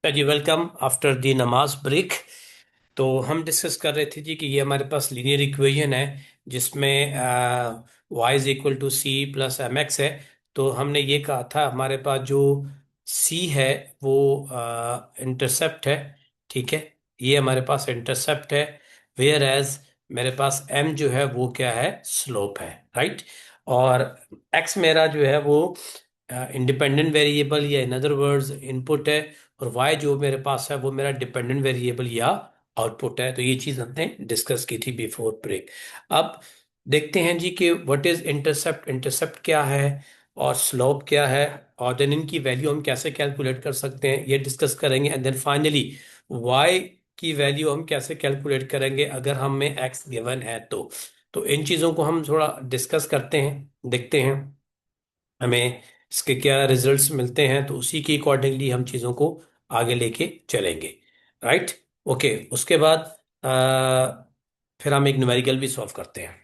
Ji welcome after the नमाज break. तो हम डिस्कस कर रहे थे जी कि ये हमारे पास लीनियर इक्वेशन है जिसमें y is equal to c plus m x है। तो हमने ये कहा था हमारे पास जो c है वो इंटरसेप्ट है। ठीक है, ये हमारे पास इंटरसेप्ट है। वेयर एज मेरे पास m जो है वो क्या है, स्लोप है। राइट। और x मेरा जो है वो इंडिपेंडेंट वेरिएबल या इन अदर वर्ड्स इनपुट है। और y जो मेरे पास है वो मेरा डिपेंडेंट वेरिएबल या आउटपुट है। तो ये चीज हमने डिस्कस की थी बिफोर ब्रेक। अब देखते हैं जी कि व्हाट इज इंटरसेप्ट, इंटरसेप्ट क्या है और स्लोप क्या है, और देन इनकी वैल्यू हम कैसे कैलकुलेट कर सकते हैं ये डिस्कस करेंगे। एंड देन फाइनली y की वैल्यू हम कैसे कैलकुलेट करेंगे अगर हमें x गिवन है तो इन चीजों को हम थोड़ा डिस्कस करते हैं, देखते हैं हमें इसके क्या रिजल्ट्स मिलते हैं, तो उसी के अकॉर्डिंगली हम चीज़ों को आगे लेके चलेंगे। राइट। ओके, उसके बाद फिर हम एक न्यूमेरिकल भी सॉल्व करते हैं।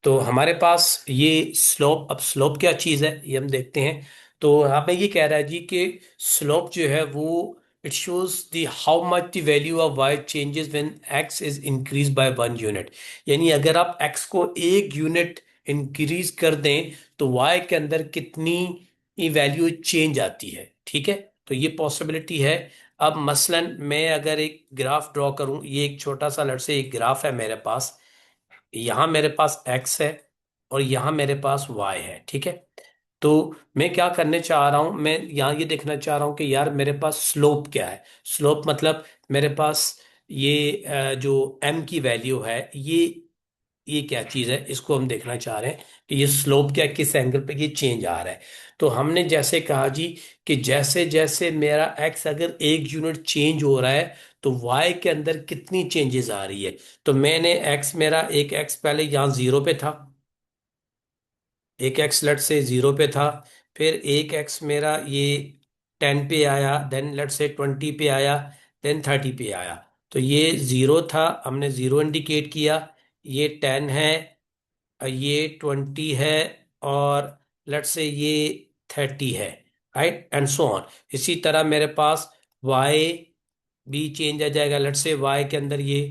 तो हमारे पास ये स्लोप, अब स्लोप क्या चीज़ है ये हम देखते हैं। तो यहाँ पे ये कह रहा है जी कि स्लोप जो है वो it shows the how much the value of y changes when x is increase by 1 unit. यानी अगर आप एक्स को 1 यूनिट इंक्रीज कर दें तो y के अंदर कितनी वैल्यू चेंज आती है। ठीक है, तो ये पॉसिबिलिटी है। अब मसलन मैं अगर एक ग्राफ ड्रॉ करूं, ये एक छोटा सा लट से एक ग्राफ है मेरे पास। यहाँ मेरे पास x है और यहाँ मेरे पास y है। ठीक है, तो मैं क्या करने चाह रहा हूं, मैं यहाँ ये देखना चाह रहा हूं कि यार मेरे पास स्लोप क्या है। स्लोप मतलब मेरे पास ये जो m की वैल्यू है ये क्या चीज है, इसको हम देखना चाह रहे हैं कि ये स्लोप क्या, किस एंगल पे ये चेंज आ रहा है। तो हमने जैसे कहा जी कि जैसे जैसे मेरा एक्स अगर 1 यूनिट चेंज हो रहा है तो वाई के अंदर कितनी चेंजेस आ रही है। तो मैंने एक्स मेरा एक एक्स पहले यहाँ 0 पे था, एक एक्स लेट से 0 पे था। फिर एक एक्स मेरा ये 10 पे आया, देन लेट से 20 पे आया, देन 30 पे आया। तो ये 0 था, हमने 0 इंडिकेट किया। ये 10 है, ये 20 है, और लेट से ये 30 है। Right and so on. इसी तरह मेरे पास वाई भी चेंज आ जाएगा। लेट से वाई के अंदर ये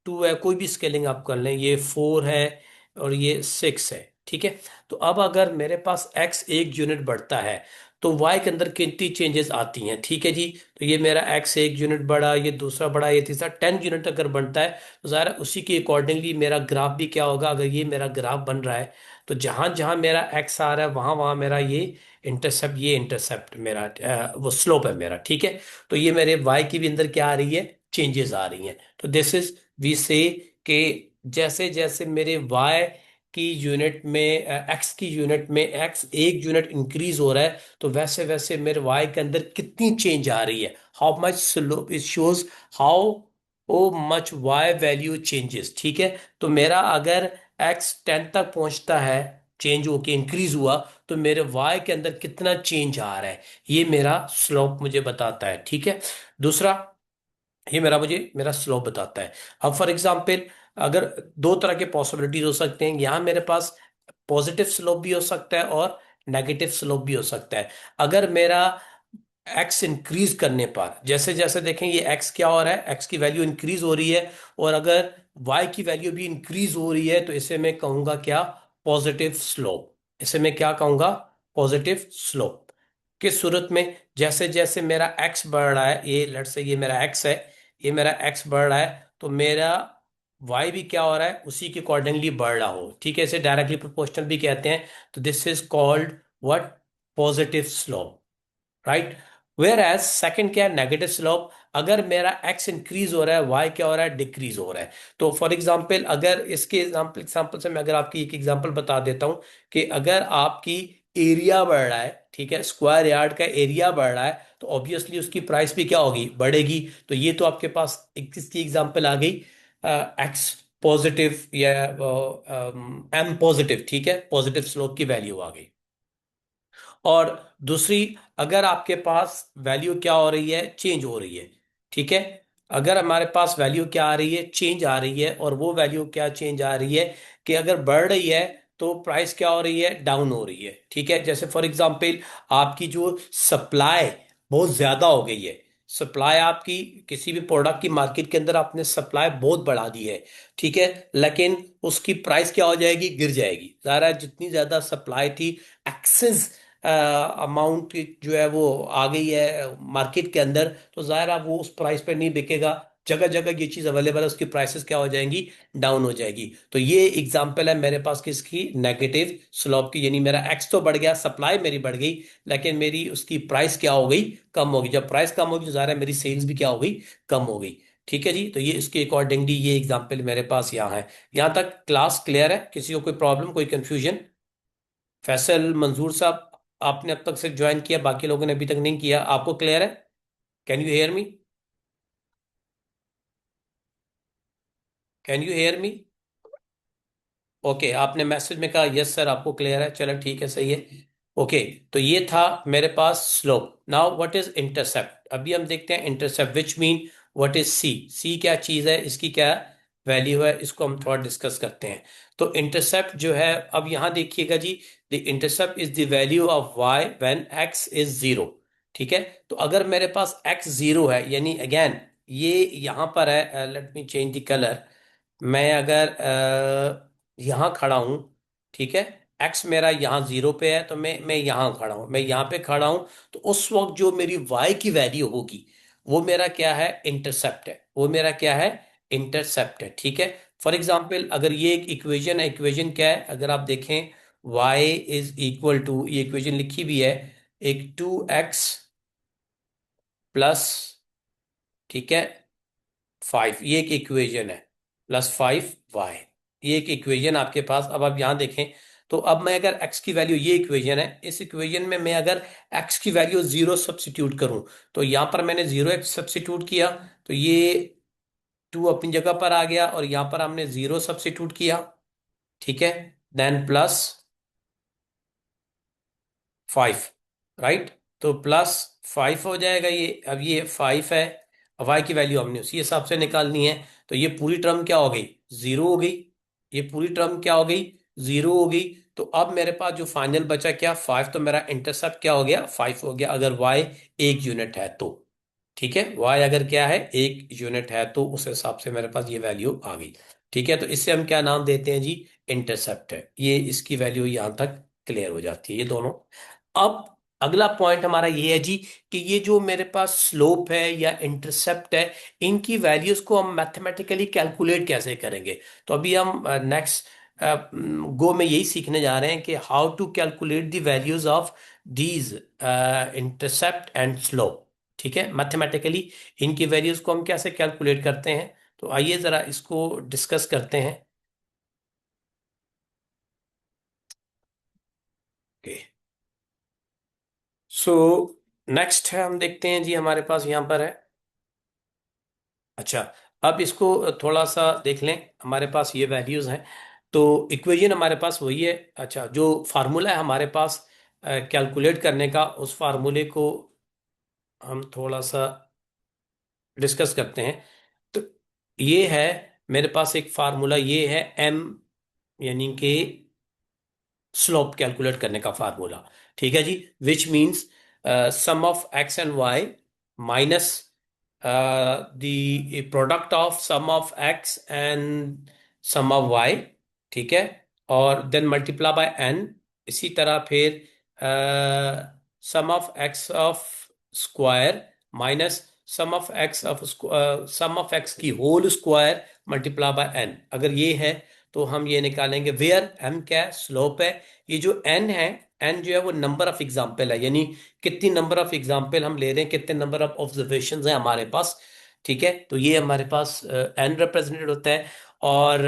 2 है, कोई भी स्केलिंग आप कर लें, ये 4 है और ये 6 है। ठीक है, तो अब अगर मेरे पास एक्स 1 यूनिट बढ़ता है तो वाई के अंदर कितनी चेंजेस आती हैं। ठीक है जी, तो ये मेरा एक्स 1 यूनिट बढ़ा, ये दूसरा बढ़ा, ये तीसरा 10 यूनिट अगर बनता है तो ज़ाहिर है उसी के अकॉर्डिंगली मेरा ग्राफ भी क्या होगा। अगर ये मेरा ग्राफ बन रहा है तो जहां जहां मेरा एक्स आ रहा है वहां वहां मेरा ये इंटरसेप्ट मेरा वो स्लोप है मेरा। ठीक है, तो ये मेरे वाई की भी अंदर क्या आ रही है, चेंजेस आ रही हैं। तो दिस इज वी से कि जैसे जैसे मेरे वाई की यूनिट में एक्स की यूनिट में एक्स 1 यूनिट इंक्रीज हो रहा है तो वैसे वैसे मेरे वाई के अंदर कितनी चेंज आ रही है, how much slope, it shows how oh much y value changes. ठीक है, तो मेरा अगर एक्स 10 तक पहुंचता है, चेंज होके इंक्रीज हुआ, तो मेरे वाई के अंदर कितना चेंज आ रहा है ये मेरा स्लोप मुझे बताता है। ठीक है, दूसरा ये मेरा स्लोप बताता है। अब फॉर एग्जांपल अगर दो तरह के पॉसिबिलिटीज हो सकते हैं, यहाँ मेरे पास पॉजिटिव स्लोप भी हो सकता है और नेगेटिव स्लोप भी हो सकता है। अगर मेरा एक्स इंक्रीज करने पर, जैसे जैसे देखें ये एक्स क्या हो रहा है, एक्स की वैल्यू इंक्रीज हो रही है, और अगर वाई की वैल्यू भी इंक्रीज हो रही है तो इसे मैं कहूंगा क्या, पॉजिटिव स्लोप। इसे मैं क्या कहूंगा, पॉजिटिव स्लोप। किस सूरत में, जैसे जैसे मेरा एक्स बढ़ रहा है, ये लेट्स से ये मेरा एक्स है, ये मेरा एक्स बढ़ रहा है तो मेरा वाई भी क्या हो रहा है, उसी के अकॉर्डिंगली बढ़ रहा हो। ठीक है, इसे डायरेक्टली प्रोपोर्शनल भी कहते हैं। तो this is called what, positive slope. Right. Whereas second क्या है, नेगेटिव स्लोप। अगर मेरा एक्स इंक्रीज हो रहा है, वाई क्या हो रहा है, डिक्रीज हो रहा है। तो फॉर एग्जाम्पल अगर इसके एग्जाम्पल से मैं अगर आपकी एक एग्जाम्पल बता देता हूं कि अगर आपकी एरिया बढ़ रहा है, ठीक है, स्क्वायर यार्ड का एरिया बढ़ रहा है, तो ऑब्वियसली उसकी प्राइस भी क्या होगी, बढ़ेगी। तो ये तो आपके पास एक किसकी एग्जाम्पल आ गई, एक्स पॉजिटिव या एम पॉजिटिव। ठीक है, पॉजिटिव स्लोप की वैल्यू आ गई। और दूसरी, अगर आपके पास वैल्यू क्या हो रही है, चेंज हो रही है। ठीक है, अगर हमारे पास वैल्यू क्या आ रही है, चेंज आ रही है, और वो वैल्यू क्या चेंज आ रही है कि अगर बढ़ रही है तो प्राइस क्या हो रही है, डाउन हो रही है। ठीक है, जैसे फॉर एग्जांपल आपकी जो सप्लाई बहुत ज्यादा हो गई है, सप्लाई आपकी किसी भी प्रोडक्ट की मार्केट के अंदर आपने सप्लाई बहुत बढ़ा दी है, ठीक है, लेकिन उसकी प्राइस क्या हो जाएगी, गिर जाएगी। ज़ाहिर है जितनी ज़्यादा सप्लाई थी, एक्सेस अमाउंट जो है वो आ गई है मार्केट के अंदर, तो ज़ाहिर है वो उस प्राइस पे नहीं बिकेगा। जगह जगह ये चीज़ अवेलेबल है, उसकी प्राइसेस क्या हो जाएंगी, डाउन हो जाएगी। तो ये एग्जांपल है मेरे पास किसकी, नेगेटिव स्लोप की, यानी मेरा एक्स तो बढ़ गया, सप्लाई मेरी बढ़ गई, लेकिन मेरी उसकी प्राइस क्या हो गई, कम होगी। जब प्राइस कम होगी तो ज़ाहिर है मेरी सेल्स भी क्या हो गई, कम हो गई। ठीक है जी, तो ये इसके अकॉर्डिंगली ये एग्जांपल मेरे पास यहाँ है। यहाँ तक क्लास क्लियर है? किसी को कोई प्रॉब्लम, कोई कंफ्यूजन? फैसल, मंजूर साहब, आपने अब तक से ज्वाइन किया, बाकी लोगों ने अभी तक नहीं किया, आपको क्लियर है? Can you hear me? Can you hear me? Okay, आपने मैसेज में कहा यस सर, आपको क्लियर है, चलो ठीक है, सही है। ओके, तो ये था मेरे पास slope. Now what is intercept? अभी हम देखते हैं intercept, which mean what is C. C क्या चीज है, इसकी क्या वैल्यू है, इसको हम थोड़ा डिस्कस करते हैं। तो इंटरसेप्ट जो है, अब यहां देखिएगा जी, the intercept is the value of Y when x is zero. ठीक है, तो अगर मेरे पास एक्स जीरो है, यानी अगेन ये यहां पर है, let me change the colour. मैं अगर यहाँ खड़ा हूँ, ठीक है, एक्स मेरा यहाँ जीरो पे है, तो मैं यहाँ खड़ा हूँ, मैं यहाँ पे खड़ा हूँ, तो उस वक्त जो मेरी वाई की वैल्यू होगी, वो मेरा क्या है, इंटरसेप्ट है। वो मेरा क्या है, इंटरसेप्ट है। ठीक है, फॉर एग्जाम्पल अगर ये एक इक्वेशन है, इक्वेशन क्या है, अगर आप देखें, y इज इक्वल टू, ये इक्वेशन लिखी भी है, एक 2x प्लस, ठीक है, 5, ये एक इक्वेशन है, प्लस 5y, ये एक इक्वेशन आपके पास। अब आप यहां देखें, तो अब मैं अगर x की वैल्यू, ये इक्वेशन है, इस इक्वेशन में मैं अगर x की वैल्यू जीरो सब्सिट्यूट करूं, तो यहां पर मैंने जीरो एक्स सब्सिट्यूट किया, तो ये 2 अपनी जगह पर आ गया, और यहां पर हमने जीरो सब्सिट्यूट किया, ठीक है, देन प्लस 5, राइट, तो प्लस 5 हो जाएगा ये। अब ये 5 है, वाई की वैल्यू हमने उसी हिसाब से निकालनी है, तो ये पूरी टर्म क्या हो गई, जीरो हो गई। ये पूरी टर्म क्या हो गई, जीरो हो गई। तो अब मेरे पास जो फाइनल बचा क्या, 5, तो मेरा इंटरसेप्ट क्या हो गया, 5 हो गया, अगर वाई एक यूनिट है तो। ठीक है, वाई अगर क्या है, एक यूनिट है, तो उस हिसाब से मेरे पास ये वैल्यू आ गई। ठीक है, तो इससे हम क्या नाम देते हैं जी, इंटरसेप्ट है। ये इसकी वैल्यू यहां तक क्लियर हो जाती है, ये दोनों। अब अगला पॉइंट हमारा ये है जी, कि ये जो मेरे पास स्लोप है या इंटरसेप्ट है, इनकी वैल्यूज को हम मैथमेटिकली कैलकुलेट कैसे करेंगे। तो अभी हम नेक्स्ट गो में यही सीखने जा रहे हैं कि how to calculate the values of these intercept and slope. ठीक है, मैथमेटिकली इनकी वैल्यूज को हम कैसे कैलकुलेट करते हैं, तो आइए जरा इसको डिस्कस करते हैं। ओके, सो नेक्स्ट है, हम देखते हैं जी, हमारे पास यहाँ पर है। अच्छा, अब इसको थोड़ा सा देख लें, हमारे पास ये वैल्यूज हैं, तो इक्वेशन हमारे पास वही है। अच्छा, जो फार्मूला है हमारे पास कैलकुलेट करने का, उस फार्मूले को हम थोड़ा सा डिस्कस करते हैं। तो ये है मेरे पास एक फार्मूला, ये है एम, यानी कि स्लोप कैलकुलेट करने का फार्मूला। ठीक है जी, which means sum of x and Y minus the product of sum of x and sum of Y. ठीक है, और देन मल्टीप्लाई बाय एन। इसी तरह फिर sum of X of square minus sum of X की whole square multiply by N. अगर ये है तो हम ये निकालेंगे, वेयर एम क्या है, स्लोप है। ये जो एन है, एन जो है वो नंबर ऑफ एग्जाम्पल है, यानी कितनी नंबर ऑफ एग्जाम्पल हम ले रहे हैं, कितने नंबर ऑफ ऑब्जर्वेशन है हमारे पास। ठीक है, तो ये हमारे पास एन रिप्रेजेंटेड होता है। और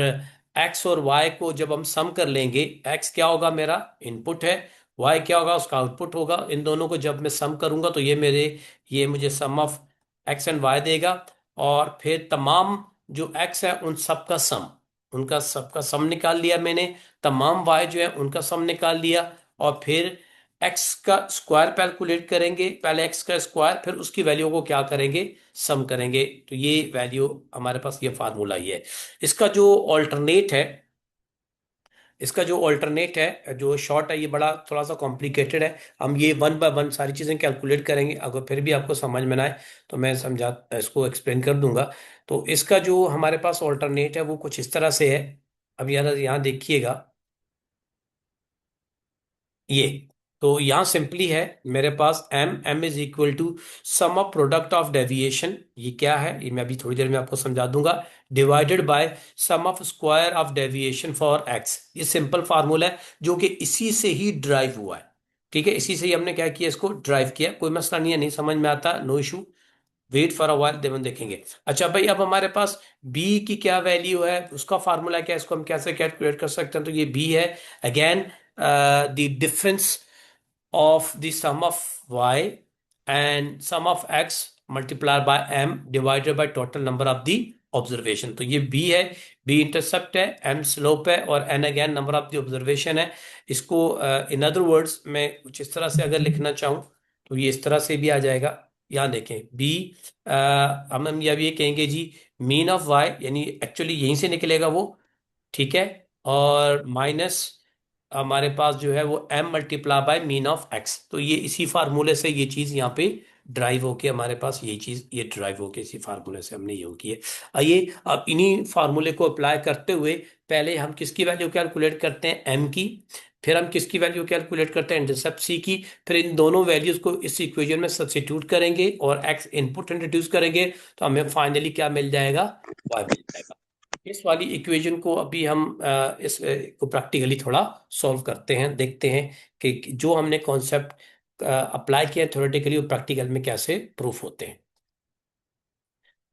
एक्स और वाई को जब हम सम कर लेंगे, एक्स क्या होगा, मेरा इनपुट है, वाई क्या होगा, उसका आउटपुट होगा। इन दोनों को जब मैं सम करूंगा तो ये मुझे सम ऑफ एक्स एंड वाई देगा। और फिर तमाम जो एक्स है उन सब का सम, उनका सबका सम निकाल लिया मैंने। तमाम वाई जो है उनका सम निकाल लिया। और फिर एक्स का स्क्वायर कैलकुलेट करेंगे, पहले एक्स का स्क्वायर, फिर उसकी वैल्यू को क्या करेंगे, सम करेंगे। तो ये वैल्यू हमारे पास, ये फार्मूला ही है। इसका जो ऑल्टरनेट है, इसका जो ऑल्टरनेट है, जो शॉर्ट है, ये बड़ा थोड़ा सा कॉम्प्लिकेटेड है। हम ये वन बाय वन सारी चीज़ें कैलकुलेट करेंगे, अगर फिर भी आपको समझ में ना आए तो मैं समझा इसको एक्सप्लेन कर दूंगा। तो इसका जो हमारे पास ऑल्टरनेट है वो कुछ इस तरह से है। अब यार यहाँ देखिएगा, ये तो यहाँ सिंपली है मेरे पास M M is equal to sum of product of deviation, ये क्या है ये मैं अभी थोड़ी देर में आपको समझा दूंगा, divided by sum of square of deviation for x. ये सिंपल फार्मूला है जो कि इसी से ही ड्राइव हुआ है। ठीक है, इसी से ही हमने क्या किया, इसको ड्राइव किया। कोई मसला नहीं है, नहीं समझ में आता no issue, wait for a while देवन देखेंगे। अच्छा भाई, अब हमारे पास बी की क्या वैल्यू है, उसका फार्मूला क्या है, इसको हम कैसे कैलकुलेट कर सकते हैं। तो ये बी है again the difference of the sum of y and sum of x multiplied by m divided by total number of the observation. तो ये b है, b इंटरसेप्ट है, m स्लोप है, और n again number of the observation है। इसको इन other words मैं कुछ इस तरह से अगर लिखना चाहूँ तो ये इस तरह से भी आ जाएगा। यहाँ देखें b, हम ये कहेंगे जी मीन ऑफ y, यानी एक्चुअली यहीं से निकलेगा वो। ठीक है, और माइनस हमारे पास जो है वो m multiply by mean of x। तो ये इसी फार्मूले से ये चीज यहाँ पे ड्राइव होके हमारे पास ये चीज ये ड्राइव होके इसी फार्मूले से हमने ये की है। आइए अब इन्हीं फार्मूले को अप्लाई करते हुए पहले हम किसकी वैल्यू कैलकुलेट करते हैं, m की। फिर हम किसकी वैल्यू कैलकुलेट करते हैं, इंटरसेप्ट c की। फिर इन दोनों वैल्यूज को इस इक्वेशन में सब्स्टिट्यूट करेंगे और x इनपुट इंट्रोड्यूस करेंगे, तो हमें फाइनली क्या मिल जाएगा, y मिल जाएगा। इस वाली इक्वेशन को अभी हम इस को प्रैक्टिकली थोड़ा सॉल्व करते हैं, देखते हैं कि जो हमने कॉन्सेप्ट अप्लाई किया थ्योरेटिकली वो प्रैक्टिकल में कैसे प्रूफ होते हैं।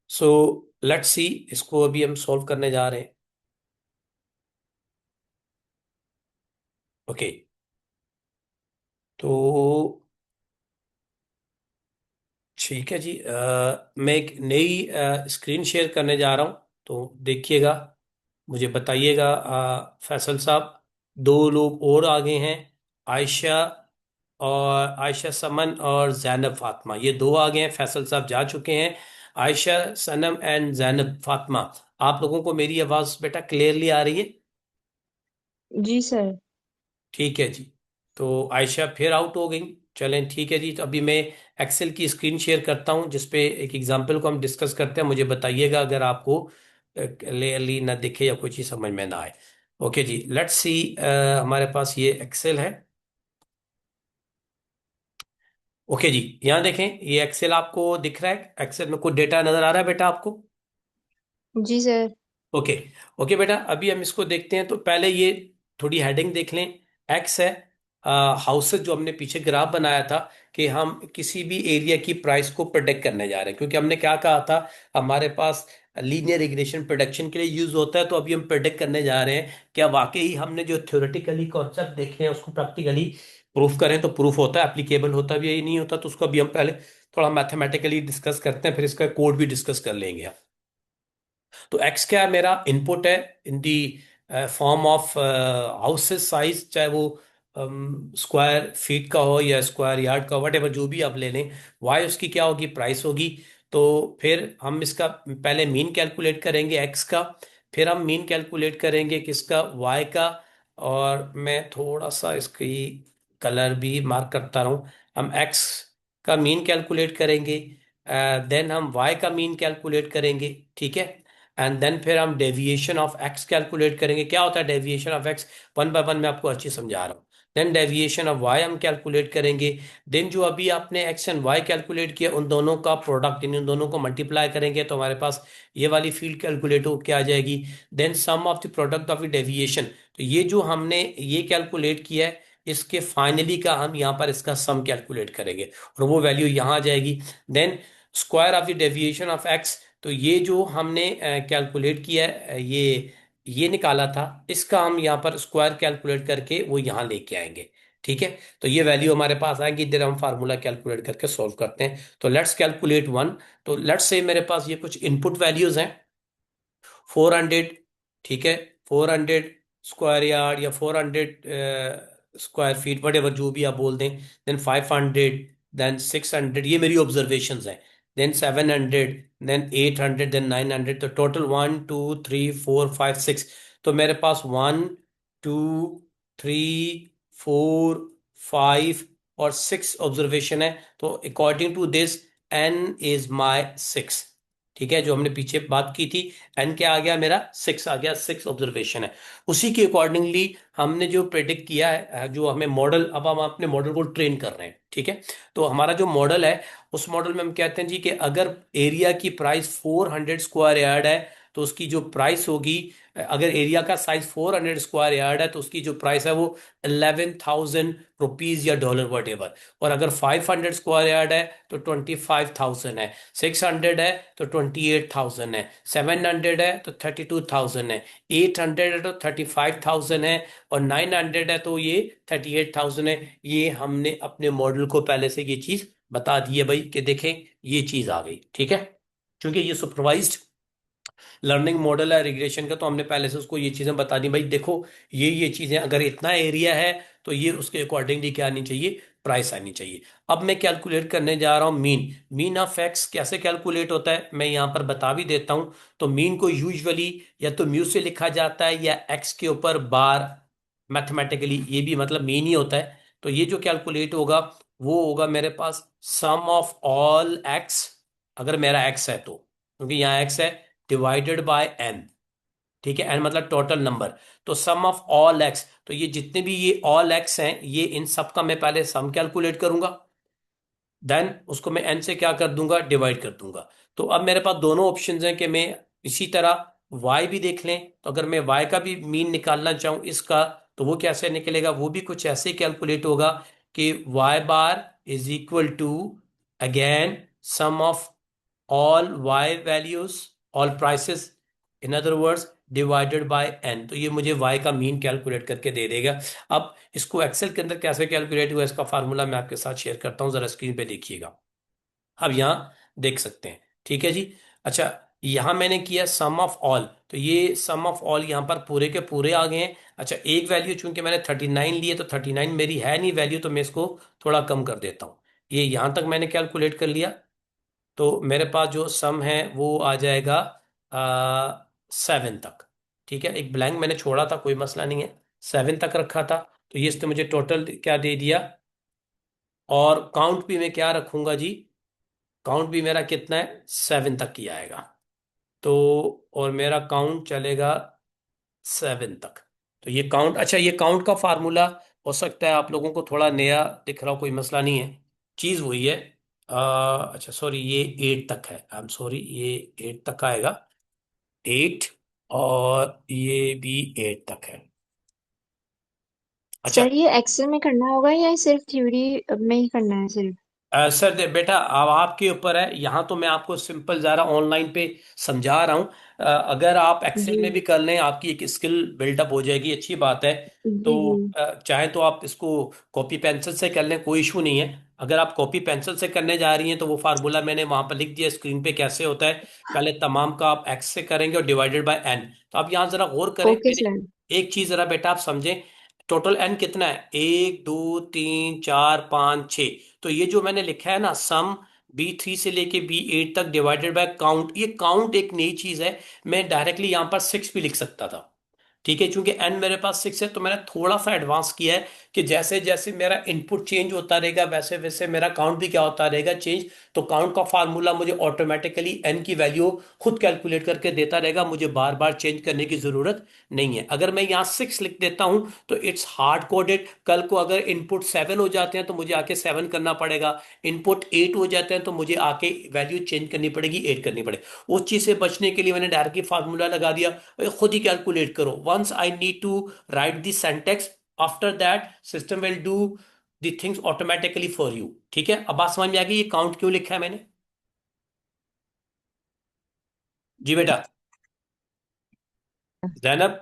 सो लेट्स सी, इसको अभी हम सॉल्व करने जा रहे हैं। ओके, तो ठीक है जी, मैं एक नई स्क्रीन शेयर करने जा रहा हूँ, तो देखिएगा, मुझे बताइएगा। फैसल साहब, दो लोग और आगे हैं, आयशा और आयशा समन और जैनब फातिमा, ये दो आ गए हैं। फैसल साहब जा चुके हैं। आयशा, सनम एंड जैनब फातिमा, आप लोगों को मेरी आवाज बेटा क्लियरली आ रही है? जी सर। ठीक है जी। तो आयशा फिर आउट हो गई। चलें ठीक है जी, तो अभी मैं एक्सेल की स्क्रीन शेयर करता हूं जिसपे एक एग्जांपल को हम डिस्कस करते हैं। मुझे बताइएगा अगर आपको क्लियरली ना दिखे या कोई चीज़ समझ में ना आए। ओके जी, लेट्स सी, हमारे पास ये एक्सेल है। ओके जी, यहाँ देखें, ये एक्सेल आपको दिख रहा है, एक्सेल में कोई डेटा नजर आ रहा है बेटा आपको? जी सर। ओके। ओके बेटा, अभी हम इसको देखते हैं। तो पहले ये थोड़ी हेडिंग देख लें। एक्स है हाउसेज, जो हमने पीछे ग्राफ बनाया था कि हम किसी भी एरिया की प्राइस को प्रोडिक्ट करने जा रहे हैं, क्योंकि हमने क्या कहा था, हमारे पास लीनियर रिग्रेशन प्रोडक्शन के लिए यूज होता है। तो अभी हम प्रोडिक्ट करने जा रहे हैं क्या वाकई हमने जो थ्योरेटिकली कॉन्सेप्ट देखे हैं उसको प्रैक्टिकली प्रूफ करें तो प्रूफ होता है, एप्लीकेबल होता भी है, नहीं होता तो उसको अभी हम पहले थोड़ा मैथमेटिकली डिस्कस करते हैं, फिर इसका कोड भी डिस्कस कर लेंगे। तो एक्स क्या है, मेरा इनपुट है in the form of houses size, चाहे वो स्क्वायर फीट का हो या स्क्वायर यार्ड का, वट एवर जो भी आप ले लें। वाई उसकी क्या होगी, प्राइस होगी। तो फिर हम इसका पहले मीन कैलकुलेट करेंगे एक्स का, फिर हम मीन कैलकुलेट करेंगे किसका, वाई का। और मैं थोड़ा सा इसकी कलर भी मार्क करता रहूं। हम एक्स का मीन कैलकुलेट करेंगे, देन हम वाई का मीन कैलकुलेट करेंगे। ठीक है, एंड देन फिर हम डेविएशन ऑफ एक्स कैलकुलेट करेंगे। क्या होता है deviation of x, one by one मैं आपको अच्छी समझा रहा हूँ। देन डेविएशन ऑफ वाई हम कैलकुलेट करेंगे। देन जो अभी आपने एक्स एंड वाई कैलकुलेट किया उन दोनों का प्रोडक्ट, इन दोनों को मल्टीप्लाई करेंगे तो हमारे पास ये वाली फील्ड कैलकुलेट हो क्या आ जाएगी। Then sum of the product of the deviation, तो ये जो हमने ये कैलकुलेट किया है इसके फाइनली का हम यहाँ पर इसका सम कैलकुलेट करेंगे और वो वैल्यू यहाँ आ जाएगी। Then square of the deviation of x, तो ये जो हमने कैलकुलेट किया है, ये निकाला था, इसका हम यहाँ पर स्क्वायर कैलकुलेट करके वो यहाँ लेके आएंगे। ठीक है, तो ये वैल्यू हमारे पास आएगी, इधर हम फार्मूला कैलकुलेट करके सॉल्व करते हैं। तो लेट्स कैलकुलेट वन। तो लेट्स से मेरे पास ये कुछ इनपुट वैल्यूज हैं, 400। ठीक है, 400 स्क्वायर यार्ड या 400 स्क्वायर फीट, वट एवर जो भी आप बोल दें। देन 500, देन 600, ये मेरी ऑब्जर्वेशंस हैं। Then 700, then 800, then 900। तो टोटल 1 2 3 4 5 6। तो मेरे पास 1 टू, थ्री, फोर, फाइव और सिक्स ऑब्जर्वेशन है। तो according to this n is my six. ठीक है, जो हमने पीछे बात की थी, एन क्या आ गया मेरा, सिक्स आ गया, सिक्स ऑब्जर्वेशन है। उसी के अकॉर्डिंगली हमने जो प्रेडिक्ट किया है, जो हमें मॉडल, अब हम अपने मॉडल को ट्रेन कर रहे हैं। ठीक है, तो हमारा जो मॉडल है, उस मॉडल में हम कहते हैं जी कि अगर एरिया की प्राइस 400 स्क्वायर यार्ड है, तो उसकी जो प्राइस होगी, अगर एरिया का साइज 400 स्क्वायर यार्ड है, तो उसकी जो प्राइस है वो 11,000 रुपीज या डॉलर वट एवर। और अगर 500 स्क्वायर यार्ड है तो 25,000 है, 600 है तो 28,000 है, 700 है तो 32,000 है, 800 है तो 35,000 है, और 900 है तो ये 38,000 है। ये हमने अपने मॉडल को पहले से ये चीज बता दी है भाई, कि देखें ये चीज आ गई। ठीक है, क्योंकि ये सुपरवाइज्ड लर्निंग मॉडल है रिग्रेशन का, तो हमने पहले से उसको ये चीजें बता दी भाई, देखो ये चीजें, अगर इतना एरिया है तो ये उसके अकॉर्डिंगली क्या आनी चाहिए, प्राइस आनी चाहिए। अब मैं कैलकुलेट करने जा रहा हूँ मीन। मीन ऑफ एक्स कैसे कैलकुलेट होता है मैं यहाँ पर बता भी देता हूँ। तो मीन को यूजुअली या तो म्यू से लिखा जाता है, या एक्स के ऊपर बार, मैथमेटिकली ये भी मतलब मीन ही होता है। तो ये जो कैलकुलेट होगा, वो होगा मेरे पास सम ऑफ ऑल एक्स, अगर मेरा एक्स है तो, क्योंकि यहाँ एक्स है, डिवाइडेड बाय एन। ठीक है, एन मतलब टोटल नंबर। तो सम ऑफ ऑल एक्स, तो ये जितने भी ये ऑल एक्स हैं, ये इन सब का मैं पहले सम कैलकुलेट करूंगा, देन उसको मैं एन से क्या कर दूंगा, डिवाइड कर दूंगा। तो अब मेरे पास दोनों ऑप्शंस हैं कि मैं इसी तरह वाई भी देख लें, तो अगर मैं वाई का भी मीन निकालना चाहूं इसका, तो वो कैसे निकलेगा, वो भी कुछ ऐसे कैलकुलेट होगा कि y bar is equal to, again, sum of all y values, all prices, in other words divided by n. तो ये मुझे वाई का मीन कैलकुलेट करके दे देगा। अब इसको एक्सेल के अंदर कैसे कैलकुलेट हुआ, इसका फार्मूला मैं आपके साथ शेयर करता हूँ, जरा स्क्रीन पे देखिएगा। अब यहाँ देख सकते हैं। ठीक है जी। अच्छा, यहाँ मैंने किया सम ऑफ ऑल, तो ये सम ऑफ ऑल यहाँ पर पूरे के पूरे आ गए हैं। अच्छा, एक वैल्यू चूंकि मैंने 39 ली है, तो 39 मेरी है नहीं वैल्यू, तो मैं इसको थोड़ा कम कर देता हूँ। ये यहाँ तक मैंने कैलकुलेट कर लिया, तो मेरे पास जो सम है वो आ जाएगा 7 तक। ठीक है, एक ब्लैंक मैंने छोड़ा था, कोई मसला नहीं है, 7 तक रखा था। तो ये इसने मुझे टोटल क्या दे दिया, और काउंट भी मैं क्या रखूंगा जी, काउंट भी मेरा कितना है, 7 तक ही आएगा। तो और मेरा काउंट चलेगा 7 तक। तो ये काउंट, अच्छा ये काउंट का फार्मूला हो सकता है आप लोगों को थोड़ा नया दिख रहा हो, कोई मसला नहीं है, चीज़ वही है। अच्छा सॉरी, ये 8 तक है, आई एम सॉरी, ये 8 तक आएगा, 8, और ये भी 8 तक है। अच्छा, सर ये एक्सेल में करना होगा या सिर्फ थ्योरी में ही करना है सिर्फ? सर बेटा, अब आपके ऊपर है, यहाँ तो मैं आपको सिंपल ज़रा ऑनलाइन पे समझा रहा हूँ। अगर आप एक्सेल जी में भी कर लें, आपकी एक स्किल बिल्डअप हो जाएगी, अच्छी बात है। तो जी जी। चाहे तो आप इसको कॉपी पेंसिल से कर लें, कोई इशू नहीं है। अगर आप कॉपी पेंसिल से करने जा रही हैं, तो वो फार्मूला मैंने वहाँ पर लिख दिया स्क्रीन पे, कैसे होता है। पहले तमाम का आप एक्स से करेंगे और डिवाइडेड बाय एन। तो आप यहाँ ज़रा गौर करें, ओके मेरे सर। एक चीज़ ज़रा बेटा आप समझें, टोटल एन कितना है, 1, 2, 3, 4, 5, 6। तो ये जो मैंने लिखा है ना, सम B3 से लेके B8 तक डिवाइडेड बाय काउंट, ये काउंट एक नई चीज है। मैं डायरेक्टली यहां पर 6 भी लिख सकता था। ठीक है, क्योंकि एन मेरे पास 6 है, तो मैंने थोड़ा सा एडवांस किया है कि जैसे जैसे मेरा इनपुट चेंज होता रहेगा, वैसे वैसे मेरा काउंट भी क्या होता रहेगा, चेंज। तो काउंट का फार्मूला मुझे ऑटोमेटिकली एन की वैल्यू खुद कैलकुलेट करके देता रहेगा, मुझे बार बार चेंज करने की जरूरत नहीं है। अगर मैं यहाँ 6 लिख देता हूं, तो इट्स हार्ड कोडेड। कल को अगर इनपुट 7 हो जाते हैं, तो मुझे आके 7 करना पड़ेगा। इनपुट 8 हो जाते हैं, तो मुझे आके वैल्यू चेंज करनी पड़ेगी, 8 करनी पड़ेगी। उस चीज से बचने के लिए मैंने डायरेक्टली फार्मूला लगा दिया, खुद ही कैलकुलेट करो। Once I need to write the syntax, after that system will do the things automatically for you. ठीक है, अब बात समझ में आ गई, ये काउंट क्यों लिखा है मैंने। जी बेटा, जैनब।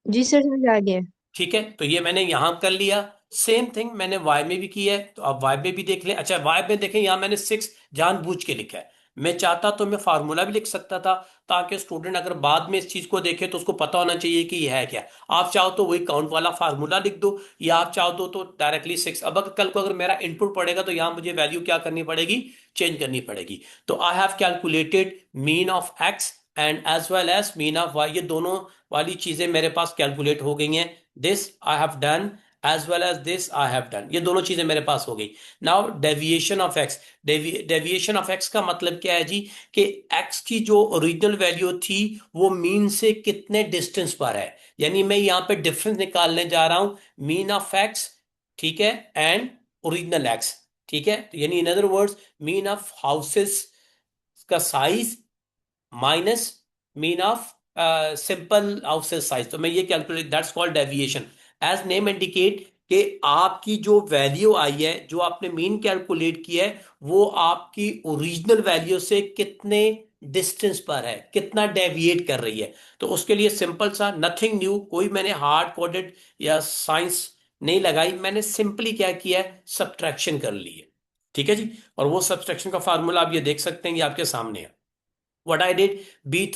जी सर समझ आ गया। ठीक है, तो ये मैंने यहां कर लिया। सेम थिंग मैंने वाई में भी की है, तो अब वाई में भी देख लें। अच्छा, वाई में देखें, यहां मैंने 6 जानबूझ के लिखा है। मैं चाहता तो मैं फार्मूला भी लिख सकता था, ताकि स्टूडेंट अगर बाद में इस चीज को देखे तो उसको पता होना चाहिए कि यह है क्या। आप चाहो तो वही काउंट वाला फार्मूला लिख दो, या आप चाहो तो डायरेक्टली 6। अब अगर कल को अगर मेरा इनपुट पड़ेगा, तो यहां मुझे वैल्यू क्या करनी पड़ेगी, चेंज करनी पड़ेगी। तो I have calculated mean of x and as well as mean of y, ये दोनों वाली चीजें मेरे पास कैलकुलेट हो गई हैं। This I have done as well as this I have done, ये दोनों चीजें मेरे पास हो गई। Now deviation of x, deviation of x का मतलब क्या है जी, कि एक्स की जो ओरिजिनल वैल्यू थी वो मीन से कितने डिस्टेंस पर है, यानी मैं यहां पे डिफरेंस निकालने जा रहा हूं, मीन ऑफ एक्स, ठीक है, एंड ओरिजिनल एक्स, ठीक है। तो यानी in other words, mean of houses का size minus mean of simple houses size, तो मैं ये calculate, that's called deviation. As name indicate, कि आपकी जो वैल्यू आई है, जो आपने मीन कैलकुलेट किया है, वो आपकी ओरिजिनल वैल्यू से कितने डिस्टेंस पर है, कितना डेविएट कर रही है। तो उसके लिए सिंपल सा, नथिंग न्यू, कोई मैंने हार्ड कोडेड या साइंस नहीं लगाई, मैंने सिंपली क्या किया है, सब्ट्रैक्शन कर ली है, ठीक है जी। और वो सब्ट्रैक्शन का फार्मूला आप ये देख सकते हैं, ये आपके सामने है। What I did, B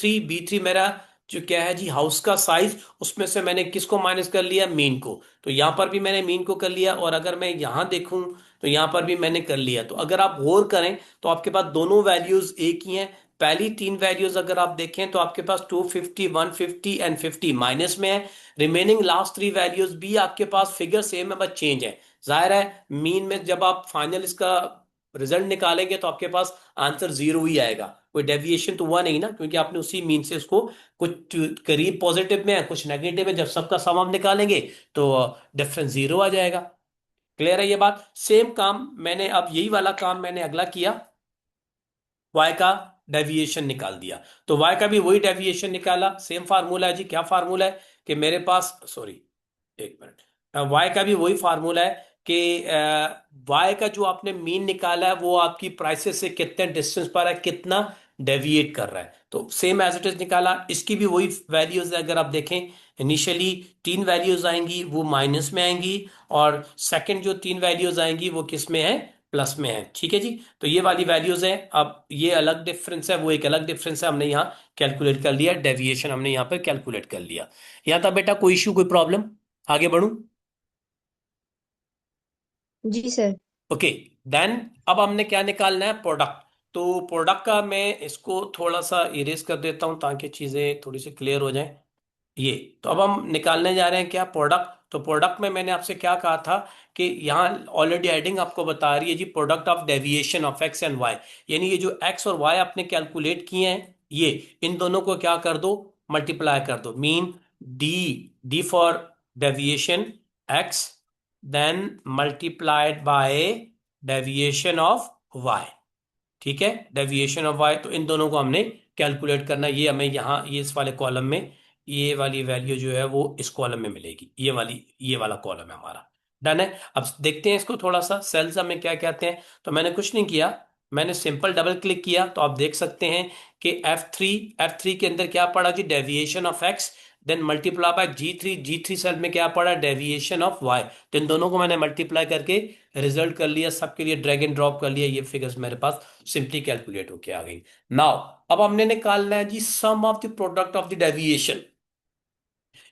three मेरा जो क्या है जी, हाउस का साइज, उसमें से मैंने किसको माइनस कर लिया, मीन को। तो यहां पर भी मैंने मीन को कर लिया, और अगर मैं यहां देखूं तो यहां पर भी मैंने कर लिया। तो अगर आप गौर करें तो आपके पास दोनों वैल्यूज एक ही हैं। पहली तीन वैल्यूज अगर आप देखें तो आपके पास 250, 150 एंड 50 माइनस में है। रिमेनिंग लास्ट थ्री वैल्यूज भी आपके पास फिगर सेम है, बस चेंज है। जाहिर है मीन में जब आप फाइनल इसका रिजल्ट निकालेंगे तो आपके पास आंसर जीरो ही आएगा, कोई डेविएशन तो हुआ नहीं ना, क्योंकि आपने उसी मीन से उसको, कुछ करीब पॉजिटिव में है कुछ नेगेटिव में, जब सबका सम आप निकालेंगे तो डिफरेंस जीरो आ जाएगा। क्लियर है ये बात। सेम काम मैंने, अब यही वाला काम मैंने अगला किया, वाई का डेविएशन निकाल दिया। तो वाई का भी वही डेविएशन निकाला, सेम फार्मूला है जी। क्या फार्मूला है, कि मेरे पास, सॉरी एक मिनट, वाई का भी वही फार्मूला है कि वाई का जो आपने मीन निकाला है वो आपकी प्राइसेस से कितने डिस्टेंस पर है, कितना डेविएट कर रहा है। तो सेम एज इट इज निकाला, इसकी भी वही वैल्यूज है। अगर आप देखें, इनिशियली तीन वैल्यूज आएंगी वो माइनस में आएंगी, और सेकंड जो तीन वैल्यूज आएंगी वो किस में है, प्लस में है, ठीक है जी। तो ये वाली वैल्यूज है। अब ये अलग डिफरेंस है, वो एक अलग डिफरेंस है, हमने यहाँ कैलकुलेट कर लिया, डेविएशन हमने यहाँ पे कैलकुलेट कर लिया। यहाँ तक बेटा कोई इश्यू, कोई प्रॉब्लम, आगे बढ़ूं? जी सर। ओके, देन अब हमने क्या निकालना है, प्रोडक्ट। तो प्रोडक्ट का मैं इसको थोड़ा सा इरेज कर देता हूं ताकि चीजें थोड़ी सी क्लियर हो जाएं। ये, तो अब हम निकालने जा रहे हैं क्या, प्रोडक्ट। तो प्रोडक्ट में मैंने आपसे क्या कहा था, कि यहाँ ऑलरेडी हेडिंग आपको बता रही है जी, product of deviation of x and Y, यानी ये जो एक्स और वाई आपने कैलकुलेट किए हैं, ये इन दोनों को क्या कर दो, मल्टीप्लाई कर दो। Mean D, D for deviation x, then multiplied by deviation of Y, ठीक है, डेविएशन ऑफ वाई। तो इन दोनों को हमने कैलकुलेट करना है। ये हमें यहाँ, ये इस वाले कॉलम में, ये वाली वैल्यू जो है वो इस कॉलम में मिलेगी, ये वाली, ये वाला कॉलम है हमारा। डन है। अब देखते हैं इसको थोड़ा सा, सेल्स हमें क्या कहते हैं। तो मैंने कुछ नहीं किया, मैंने सिंपल डबल क्लिक किया, तो आप देख सकते हैं कि F3, F3 के अंदर क्या पड़ा जी, deviation of X, then multiply by G3, G3 cell में क्या पड़ा, डेविएशन ऑफ वाई। तो इन दोनों को मैंने मल्टीप्लाई करके रिजल्ट कर लिया, सबके लिए ड्रैग एंड ड्रॉप कर लिया, ये फिगर्स मेरे पास सिंपली कैलकुलेट होके आ गई। नाउ अब हमने निकालना है जी sum of the product of the deviation,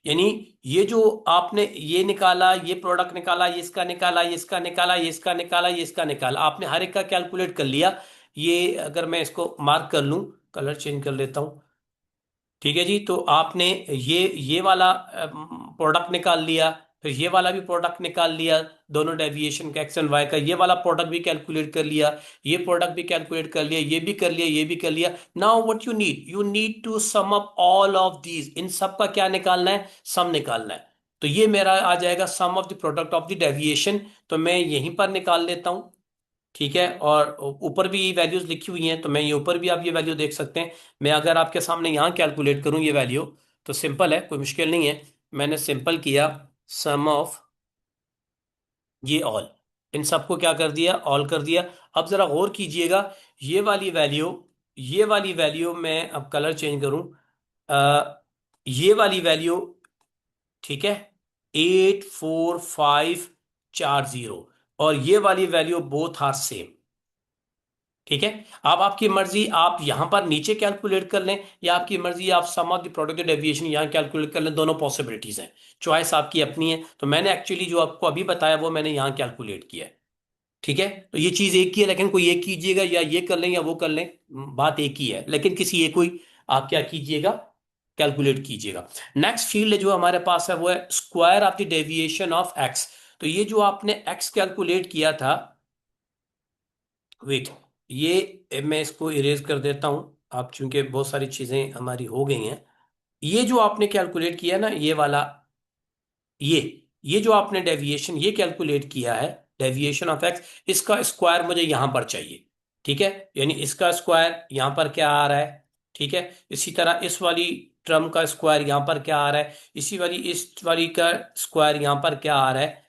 यानी ये जो आपने ये निकाला, ये प्रोडक्ट निकाला, ये इसका निकाला, ये इसका निकाला, ये इसका निकाला, ये इसका निकाला, आपने हर एक का कैलकुलेट कर लिया। ये अगर मैं इसको मार्क कर लूं, कलर चेंज कर लेता हूं, ठीक है जी। तो आपने ये वाला प्रोडक्ट निकाल लिया, फिर ये वाला भी प्रोडक्ट निकाल लिया, दोनों डेविएशन का एक्स एंड वाई का, ये वाला प्रोडक्ट भी कैलकुलेट कर लिया, ये प्रोडक्ट भी कैलकुलेट कर लिया, ये भी कर लिया, ये भी कर लिया। Now what you need to sum up all of these, इन सब का क्या निकालना है, सम निकालना है। तो ये मेरा आ जाएगा sum of the product of the deviation. तो मैं यहीं पर निकाल लेता हूं, ठीक है। और ऊपर भी वैल्यूज लिखी हुई हैं, तो मैं ये ऊपर भी आप ये वैल्यू देख सकते हैं। मैं अगर आपके सामने यहाँ कैलकुलेट करूँ ये वैल्यू, तो सिंपल है, कोई मुश्किल नहीं है। मैंने सिंपल किया, सम ऑफ ये ऑल, इन सबको क्या कर दिया, ऑल कर दिया। अब जरा गौर कीजिएगा, ये वाली वैल्यू, ये वाली वैल्यू मैं अब कलर चेंज करूं, ये वाली वैल्यू, ठीक है, 84540, और ये वाली वैल्यू बोथ आर सेम, ठीक है। अब आपकी मर्जी, आप यहां पर नीचे कैलकुलेट कर लें, या आपकी मर्जी आप सम ऑफ द प्रोडक्ट डेविएशन यहां कैलकुलेट कर लें, दोनों पॉसिबिलिटीज हैं, चॉइस आपकी अपनी है। तो मैंने एक्चुअली जो आपको अभी बताया वो मैंने यहां कैलकुलेट किया है, ठीक है। तो ये चीज एक ही है, लेकिन कोई एक कीजिएगा, या ये कर लें या वो कर लें, बात एक ही है, लेकिन किसी एक को ही आप क्या कीजिएगा, कैलकुलेट कीजिएगा। नेक्स्ट फील्ड जो हमारे पास है वो है square of the deviation of x. तो ये जो आपने एक्स कैलकुलेट किया था, वेट, ये मैं इसको इरेज कर देता हूं। आप चूंकि बहुत सारी चीजें हमारी हो गई हैं, ये जो आपने कैलकुलेट किया ना, ये वाला, ये ये जो आपने डेविएशन ये कैलकुलेट किया है, डेविएशन ऑफ एक्स, इसका स्क्वायर मुझे यहां पर चाहिए। ठीक है, यानी इसका स्क्वायर यहां पर क्या आ रहा है। ठीक है, इसी तरह इस वाली टर्म का स्क्वायर यहां पर क्या आ रहा है, इस वाली का स्क्वायर यहां पर क्या आ रहा है,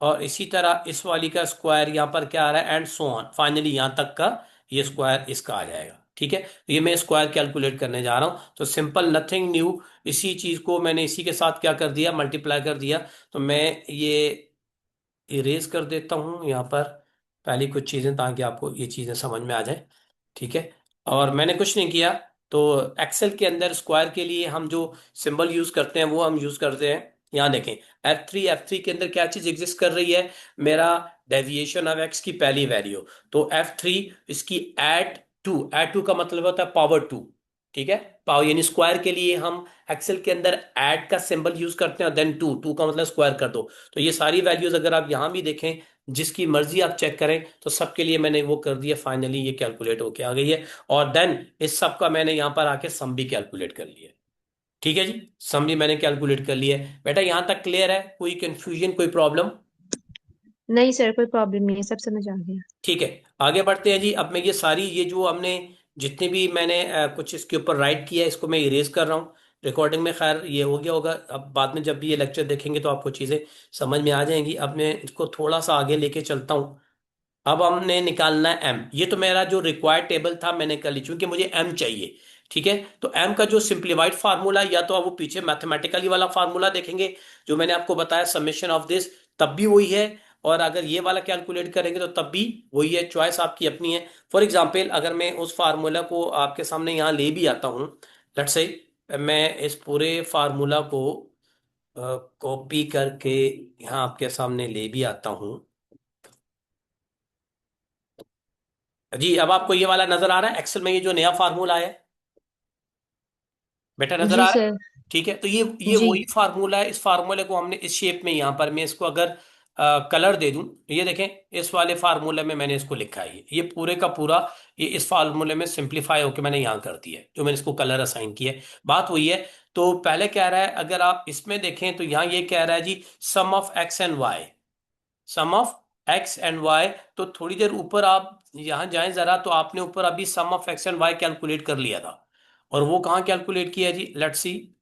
और इसी तरह इस वाली का स्क्वायर यहां पर क्या आ रहा है, एंड सो ऑन, फाइनली यहां तक का ये स्क्वायर इसका आ जाएगा। ठीक है, तो ये मैं स्क्वायर कैलकुलेट करने जा रहा हूं, तो सिंपल नथिंग न्यू, इसी चीज को मैंने इसी के साथ क्या कर दिया, मल्टीप्लाई कर दिया। तो मैं ये इरेज कर देता हूं यहाँ पर पहली कुछ चीजें, ताकि आपको ये चीजें समझ में आ जाए। ठीक है, और मैंने कुछ नहीं किया। तो एक्सेल के अंदर स्क्वायर के लिए हम जो सिंबल यूज करते हैं वो हम यूज करते हैं। यहाँ देखें, F3 के अंदर क्या चीज एग्जिस्ट कर रही है, मेरा डेविएशन ऑफ एक्स की पहली वैल्यू। तो F3 इसकी एड टू का मतलब होता है पावर टू। ठीक है, पावर यानी स्क्वायर के लिए हम एक्सेल के अंदर ऐड का सिंबल यूज करते हैं, देन टू, टू का मतलब स्क्वायर कर दो। तो ये सारी वैल्यूज अगर आप यहां भी देखें, जिसकी मर्जी आप चेक करें, तो सबके लिए मैंने वो कर दिया, फाइनली ये कैलकुलेट होके आ गई है। और देन इस सब का मैंने यहां पर आके सम भी कैलकुलेट कर लिया। ठीक है जी, सम भी मैंने कैलकुलेट कर लिया है। बेटा यहां तक क्लियर है, कोई कंफ्यूजन, कोई प्रॉब्लम? नहीं सर, कोई प्रॉब्लम नहीं है, सब समझ आ गया। ठीक है, आगे बढ़ते हैं जी। अब मैं ये सारी, ये जो हमने जितने भी मैंने कुछ इसके ऊपर राइट किया है, इसको मैं इरेज कर रहा हूँ। रिकॉर्डिंग में खैर ये हो गया होगा, अब बाद में जब भी ये लेक्चर देखेंगे तो आपको चीज़ें समझ में आ जाएंगी। अब मैं इसको थोड़ा सा आगे लेके चलता हूँ। अब हमने निकालना है एम। ये तो मेरा जो रिक्वायर्ड टेबल था मैंने कर ली, चूंकि मुझे एम चाहिए। ठीक है, तो एम का जो सिंप्लीफाइड फार्मूला, या तो आप वो पीछे मैथमेटिकली वाला फार्मूला देखेंगे जो मैंने आपको बताया, समेशन ऑफ दिस, तब भी वही है। और अगर ये वाला कैलकुलेट करेंगे तो तब भी वही है, चॉइस आपकी अपनी है। फॉर एग्जाम्पल, अगर मैं उस फार्मूला को आपके सामने यहाँ ले भी आता हूँ, लेट्स से मैं इस पूरे फार्मूला को कॉपी करके यहाँ आपके सामने ले भी आता हूँ। जी, अब आपको ये वाला नजर आ रहा है एक्सेल में, ये जो नया फार्मूला है, बेटा नजर जी आ रहा है? सर। ठीक है, तो ये जी। वही फार्मूला है। इस फार्मूले को हमने इस शेप में, यहाँ पर मैं इसको अगर कलर दे दूं, तो ये देखें, इस वाले फार्मूले में मैंने इसको लिखा है, ये पूरे का पूरा, ये इस फार्मूले में सिंप्लीफाई होकर मैंने यहाँ कर दिया है, जो मैंने इसको कलर असाइन किया है। बात वही है। तो पहले कह रहा है, अगर आप इसमें देखें तो यहाँ ये कह रहा है जी, sum of x and Y, sum of x and Y. तो थोड़ी देर ऊपर आप यहां जाएं जरा, तो आपने ऊपर अभी sum of x and Y calculate कर लिया था, और वो कहाँ कैलकुलेट किया है जी, लेट्स सी।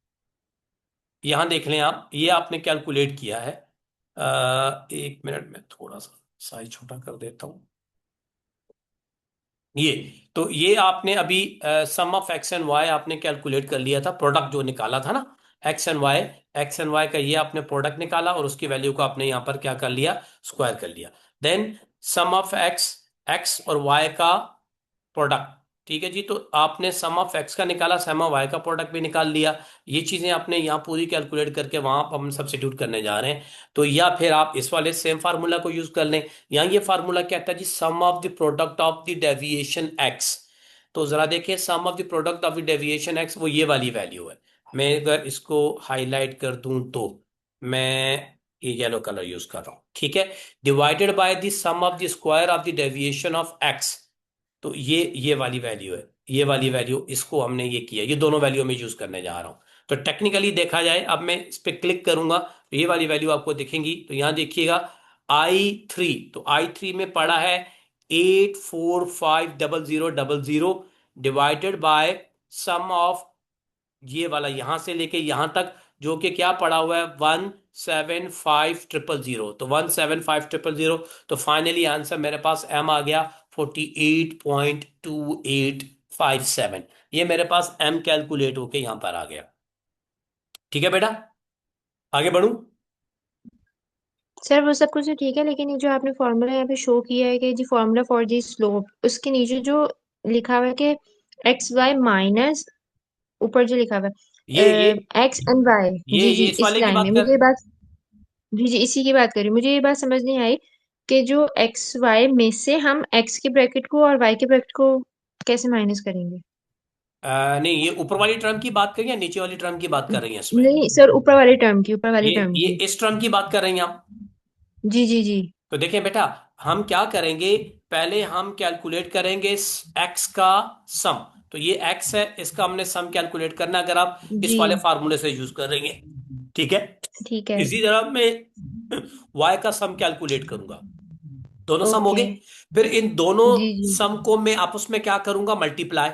यहां देख लें आप, ये आपने कैलकुलेट किया है। एक मिनट में थोड़ा सा साइज छोटा कर देता हूं। ये, तो ये आपने अभी sum of x and y आपने कैलकुलेट कर लिया था, प्रोडक्ट जो निकाला था ना, x and y, x and y का ये आपने प्रोडक्ट निकाला, और उसकी वैल्यू को आपने यहां पर क्या कर लिया, स्क्वायर कर लिया। Then sum of x, x और वाई का प्रोडक्ट। ठीक है जी, तो आपने सम ऑफ एक्स का निकाला, सम ऑफ वाई का प्रोडक्ट भी निकाल लिया। ये चीजें आपने यहाँ पूरी कैलकुलेट करके वहां पर हम सब्स्टिट्यूट करने जा रहे हैं। तो या फिर आप इस वाले सेम फार्मूला को यूज कर लें। यहाँ ये फार्मूला क्या कहता है जी, sum of the product of the deviation X. तो जरा देखिए, sum of the product of the deviation X, वो ये वाली वैल्यू है। मैं अगर इसको हाईलाइट कर दूं तो, मैं ये येलो कलर यूज कर रहा हूं। ठीक है, divided by the sum of the square of the deviation of x. तो ये वाली वैल्यू है, ये वाली वैल्यू, इसको हमने ये किया, ये दोनों वैल्यू में यूज करने जा रहा हूं। तो टेक्निकली देखा जाए, अब मैं इस पे क्लिक करूंगा तो ये वाली वैल्यू आपको दिखेंगी। तो यहां देखिएगा, I3, तो I3 में पड़ा है 8450000, डिवाइडेड बाय सम ऑफ ये वाला यहां से लेके यहां तक, जो कि क्या पड़ा हुआ है, 175000। तो 175000, तो फाइनली आंसर मेरे पास एम आ गया 48.2857। ये मेरे पास एम कैलकुलेट होके यहां पर आ गया। ठीक है बेटा, आगे बढ़ूं? सर वो सब कुछ तो ठीक है, लेकिन ये जो आपने फॉर्मूला यहाँ पे शो किया है कि जी फॉर्मूला फॉर दी स्लोप, उसके नीचे जो लिखा हुआ है कि एक्स वाई माइनस, ऊपर जो लिखा हुआ ये है एक्स एंड वाई, जी ये जी, इस इस वाले की लाइन में बात कर, मुझे ये बात, जी जी, इसी की बात करी, मुझे ये बात समझ नहीं आई कि जो एक्स वाई में से हम एक्स के ब्रैकेट को और वाई के ब्रैकेट को कैसे माइनस करेंगे। नहीं, ये ऊपर वाली टर्म की बात करें या नीचे वाली टर्म की बात कर रही हैं इसमें? नहीं सर, ऊपर वाली टर्म की, ऊपर वाली टर्म ये की। इस टर्म की बात कर रही हैं आप? जी जी जी। तो देखिए बेटा, हम क्या करेंगे, पहले हम कैलकुलेट करेंगे एक्स का सम। तो ये एक्स है, इसका हमने सम कैलकुलेट करना है, अगर आप इस जी। वाले फार्मूले से यूज करेंगे। ठीक है। ठीक है। इसी तरह मैं वाई का सम कैलकुलेट करूंगा। दोनों सम हो ओके। गए। फिर इन दोनों जी जी। सम को मैं आपस में क्या करूंगा, मल्टीप्लाई।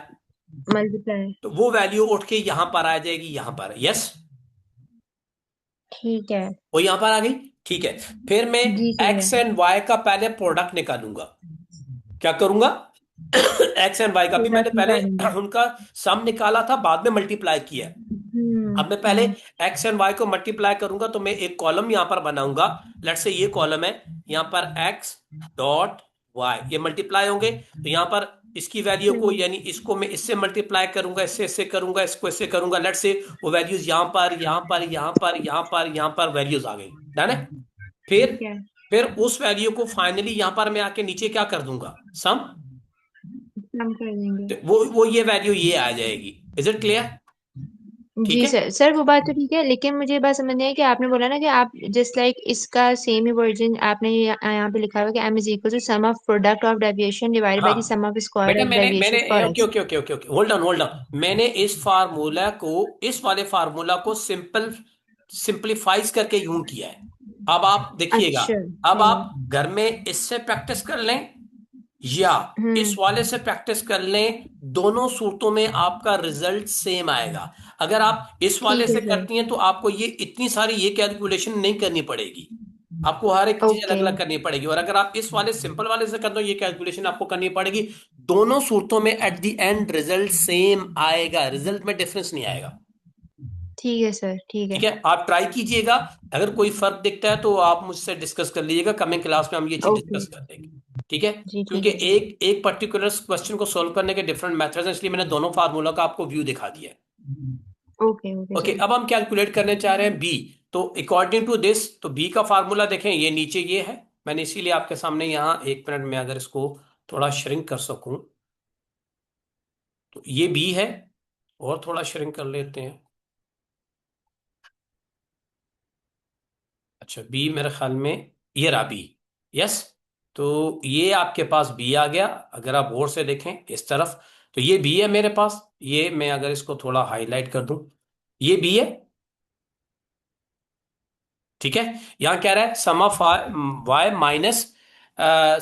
मल्टीप्लाई। तो वो वैल्यू उठ के यहां पर आ जाएगी, यहां पर। यस, ठीक है। वो यहां पर आ गई। ठीक है। फिर मैं जी सही है। एक्स एंड वाई का पहले प्रोडक्ट निकालूंगा। क्या करूंगा? एक्स एंड वाई का भी मैंने प्रोडक्ट पहले निकालेंगे। उनका सम निकाला था, बाद में मल्टीप्लाई किया है। अब मैं पहले हम्म। एक्स एंड वाई को मल्टीप्लाई करूंगा, तो मैं एक कॉलम यहां पर बनाऊंगा। लेट्स से ये कॉलम है, यहां पर एक्स डॉट वाई, ये मल्टीप्लाई होंगे। तो यहां पर इसकी वैल्यू को, हम्म। यानी इसको मैं इससे मल्टीप्लाई करूंगा, इससे इससे करूंगा, इसको इससे करूंगा। लेट्स से वो वैल्यूज यहां पर, यहां पर, यहां पर, यहां पर, यहां पर वैल्यूज आ गई। डन है। फिर ठीक है। फिर उस वैल्यू को फाइनली यहां पर मैं आके नीचे क्या कर दूंगा, सम। हम कर देंगे। वो ये वैल्यू ये आ जाएगी। Is it clear? ठीक जी है। सर, सर वो बात तो ठीक है, लेकिन मुझे बात समझनी है कि आपने बोला ना कि आप जस्ट लाइक इसका सेम ही वर्जन आपने यहाँ पे लिखा हुआ है कि m is equal to sum of product of deviation divided by the हाँ सम ऑफ स्क्वायर बेटा, ऑफ मैंने मैंने deviation for okay x. Okay okay okay okay, hold on hold on. मैंने इस वाले फार्मूला को सिंपलीफाइज करके यूं किया है। अब आप देखिएगा, अच्छा अब सही आप है। घर में इससे प्रैक्टिस कर लें या इस हम्म। वाले से प्रैक्टिस कर लें, दोनों सूरतों में आपका रिजल्ट सेम आएगा। अगर आप इस वाले ठीक है से सर। करती हैं तो आपको ये इतनी सारी ये कैलकुलेशन नहीं करनी पड़ेगी। आपको हर एक चीज अलग ओके। अलग करनी पड़ेगी, और अगर आप इस वाले सिंपल वाले से करते हो, ये कैलकुलेशन आपको करनी पड़ेगी। दोनों सूरतों में at the end result same आएगा, रिजल्ट में डिफरेंस नहीं आएगा। ठीक है सर, ठीक ठीक है। है, आप ट्राई कीजिएगा। अगर कोई फर्क दिखता है तो आप मुझसे डिस्कस कर लीजिएगा, कमिंग क्लास में हम ये चीज ओके। डिस्कस कर देंगे। ठीक है। जी ठीक क्योंकि है सर। एक एक पर्टिकुलर क्वेश्चन को सॉल्व करने के डिफरेंट मेथड्स हैं, इसलिए मैंने दोनों फार्मूला का आपको व्यू दिखा दिया है। Okay okay okay, sir. अब हम कैलकुलेट करने चाह रहे हैं बी। तो अकॉर्डिंग टू दिस, तो बी का फार्मूला देखें, ये नीचे ये है। मैंने इसीलिए आपके सामने यहाँ, एक मिनट में अगर इसको थोड़ा श्रिंक कर सकूं, तो ये बी है। और थोड़ा श्रिंक कर लेते हैं। अच्छा, बी मेरे ख्याल में ये रहा बी। यस। तो ये आपके पास बी आ गया। अगर आप गौर से देखें इस तरफ, तो ये बी है मेरे पास। ये मैं अगर इसको थोड़ा हाईलाइट कर दूं, ये बी है। ठीक है। यहां कह रहा है sum of Y minus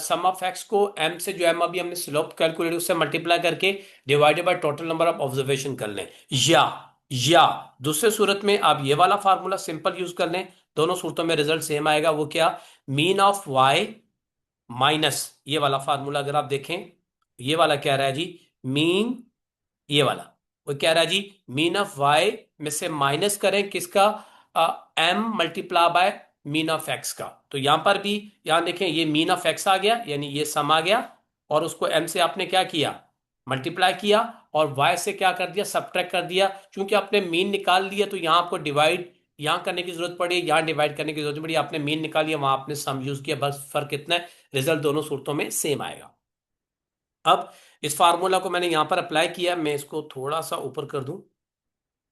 sum of X को एम से, जो एम अभी हमने स्लोप कैलकुलेट उससे मल्टीप्लाई करके divided by total number of observation कर लें। या या दूसरे सूरत में आप ये वाला फार्मूला सिंपल यूज कर लें। दोनों सूरतों में रिजल्ट सेम आएगा। वो क्या? मीन ऑफ वाई माइनस ये वाला फार्मूला अगर आप देखें, ये वाला क्या रहा है जी, मीन, ये वाला वो क्या रहा है जी, मीन ऑफ वाई में से माइनस करें किसका, m multiply by mean of x का। तो यहां पर भी, यहां देखें, ये मीन ऑफ एक्स आ गया, यानी ये सम आ गया। और उसको एम से आपने क्या किया, मल्टीप्लाई किया। और वाई से क्या कर दिया, सब्ट्रैक्ट कर दिया। क्योंकि आपने मीन निकाल लिया, तो यहां आपको डिवाइड यहां करने की जरूरत पड़ी, यहां डिवाइड करने की जरूरत पड़ी। आपने मीन निकाल लिया, वहां आपने सम यूज किया, बस फर्क इतना है, रिजल्ट दोनों सूरतों में सेम आएगा। अब इस फार्मूला को मैंने यहां पर अप्लाई किया, मैं इसको थोड़ा सा ऊपर कर दूं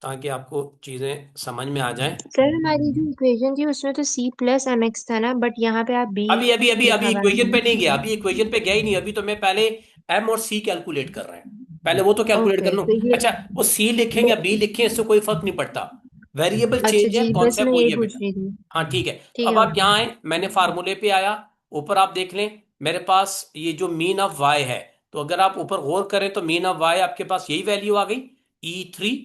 ताकि आपको चीजें समझ में आ जाएं। सर हमारी जो इक्वेशन थी उसमें तो सी प्लस एम एक्स था ना, बट यहाँ पे आप बी अभी अभी अभी लिखा अभी हुआ है। इक्वेशन पे नहीं गया, अभी इक्वेशन पे गया ही नहीं। अभी तो मैं पहले एम और सी कैलकुलेट कर रहे हैं। पहले वो तो कैलकुलेट कर ओके लूं। तो ये अच्छा, वो सी लिखें या बी लिखें, इससे कोई फर्क नहीं पड़ता। वेरिएबल अच्छा चेंज है, जी, बस कॉन्सेप्ट मैं वही यही है पूछ बेटा। रही थी। हाँ ठीक है। तो ठीक अब है आप ओके। यहाँ आए, मैंने फार्मूले पे आया। ऊपर आप देख लें, मेरे पास ये जो मीन ऑफ वाई है, तो अगर आप ऊपर गौर करें तो मीन ऑफ वाई आपके पास यही वैल्यू आ गई, E3।